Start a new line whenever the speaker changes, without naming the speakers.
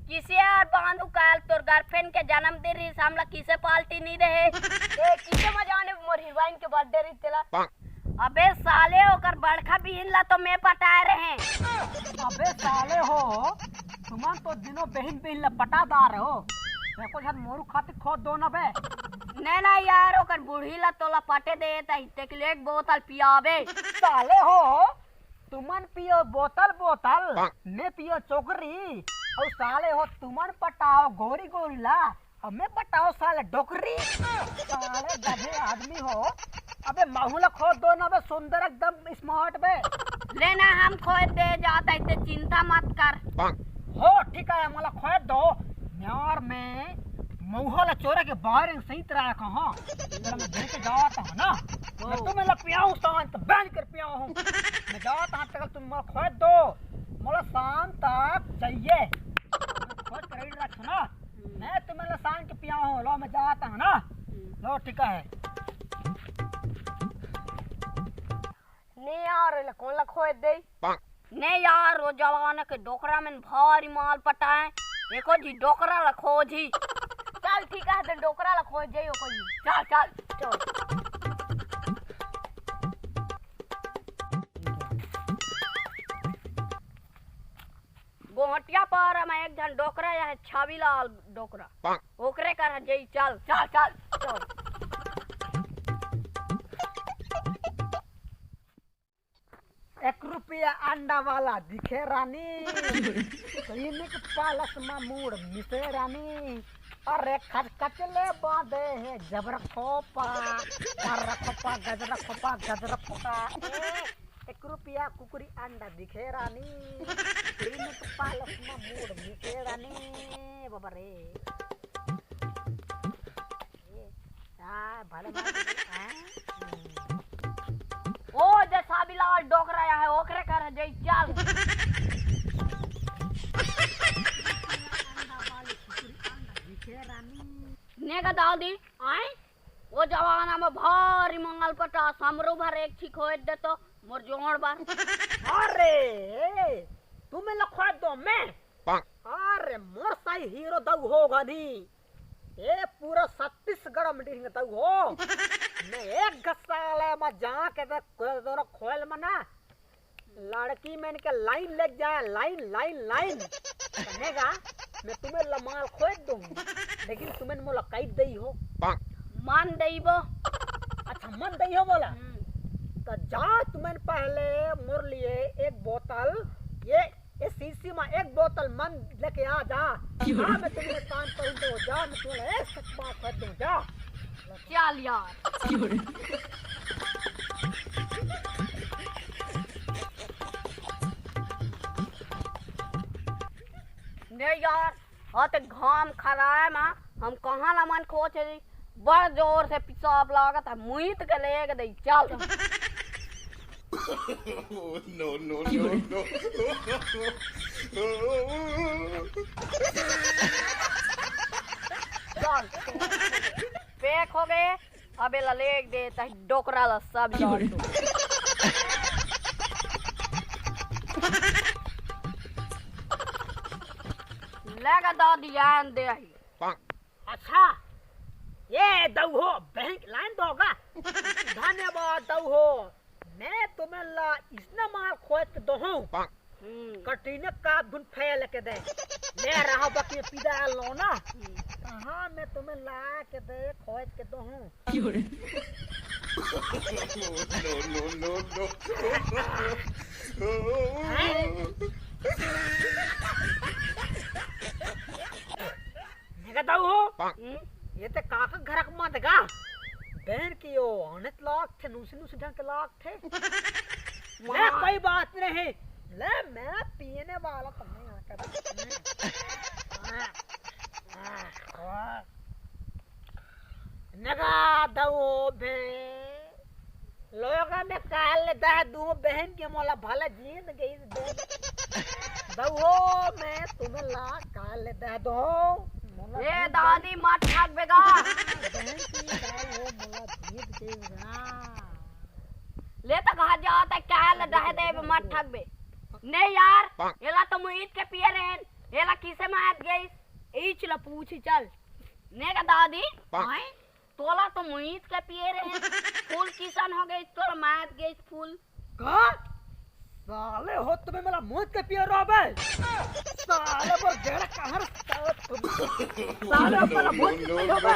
किसे यार बांधू काल तोर गर्लफ्रेंड के जन्मदिन रही हमला किसे पार्टी नहीं रहे
ए किसे मजाने मोर हीरोइन के बर्थडे रही तेला।
अबे साले ओकर बड़खा बिहिन ला तो मैं पटाए रहे।
अबे साले हो तुमन तो दिनों बहन बहन ला पटादार हो देखो जब मोरू खातिर खोद दो ना बे।
नहीं ना यार ओकर बूढ़ी ला तोला पटे दे तक एक बोतल पियाबे।
साले हो तुमन पियो बोतल बोतल मैं पियो चोकरी और साले हो तुमन पटाओ गोरी गोरी ला और मैं पटाओ साले डोकरी। साले गधे आदमी हो। अबे माहौल खोद दो ना बे सुंदर एकदम स्मार्ट बे।
लेना हम खोद दे जाता इतने चिंता मत कर।
हो ठीक है मला खोद दो यार मैं मऊहला चोरा के बाहर सही तरह कहाँ मैं देख के जाता हूँ ना मैं तुम्हें पियाऊँ शांत बैंड कर पियाऊँ हूँ मैं जाता हूँ तक तुम मला खोद दो मला शाम तक चाहिए खोद कर रेडी रखो ना मैं तुम्हें शाम के पियाऊँ हूँ लो मैं जाता हूँ ना लो ठीक है
नहीं यार कौन ला खोद दे
नहीं यार वो जवान के डोकरा में भारी माल पटाए देखो जी डोकरा रखो जी।
चल ठीक है तो डोकरा ला खोद जाइयो कोई।
चल चल
चल
गोहटिया पर मैं एक जन डोकरा या छावी लाल डोकरा ओकरे कर जई चल चल चल चल।
₹1 अंडा वाला दिखे रानी क्लिनिक पालस में मूड मिसे रानी अरे कचले बांधे है जबर खोपा गजर खोपा ₹1 कुकुरी अंडा दिखे रानी क्लिनिक पालस में मूड मिसे रानी बाबा रे भले
ओ जैसा बिलाल डोकरा या है ओकरे कर जई चल। ने का दादी आए वो जवाना में भारी मंगल पटा समरू भर एक छी खोद दे तो मोर जोड़ बार।
अरे तुम्हें लखवा दो मैं अरे मोर साई हीरो दऊ होगा नी ये पूरा 36 मीटिंग तक हो मैं एक गसाले में जा के दोनों खोल में ना लड़की में इनके लाइन लग जाए लाइन कहेगा मैं तुम्हें लमाल खोद दूंगी लेकिन तुम्हें मोला कैद दई हो
मान दईबो।
अच्छा मन दई हो बोला तो जा तुम्हें पहले मोर लिए एक बोतल ये शीशी में एक बोतल मन लेके आ जा मैं तुम्हें काम करूँ तो जा मैं तुम्हें एक सच्चा कर दूँ जा
चल यार ने यार हाँ तो घाम खरा है माँ हम कहाँ ला मन खोच जी बड़ जोर से पिसाब लागत है मुहित के ले दे चल।
no.
चल पैक हो गए अबे ला लेग दे ता डोकरा ला सब जोड़ दो। लेगा दादी यान दे आई।
अच्छा ये दऊ हो बैंक लाइन दोगा धन्यवाद दऊ हो मैं तुम्हें ला इतना माल खोज के दो कटीने का धुन फैल के दे ले रहा बाकी पिदा लो ना हाँ मैं तुम्हें ला के दे खोज के दो मैं दऊ हो ये तो काका घर का मत गा बहन की यो अनत लाख थे नूसी ढंग के लाख थे मैं कोई बात नहीं ले मैं पीने वाला तो नहीं नगा दो बे लोग में काल दह दो बहन के मोला भला जीत गई दो मैं तुम्हें ला काल दह दो
ए दादी मत भाग बेगा ले तो कहा जाता क्या ले दे दे मत ठग बे नहीं यार येला तो मुईत के पिए रहन एला किसे मात गई
ई चला पूछी चल
ने का दादी हाय तोला तो मुईत के पिए रहे फूल किसान हो गई तोला मात गई फूल
का साले हो तुम्हें मेरा मुंह के पिए रोबे साले पर गेड़ा कहां साले पर मुंह के पिए रोबे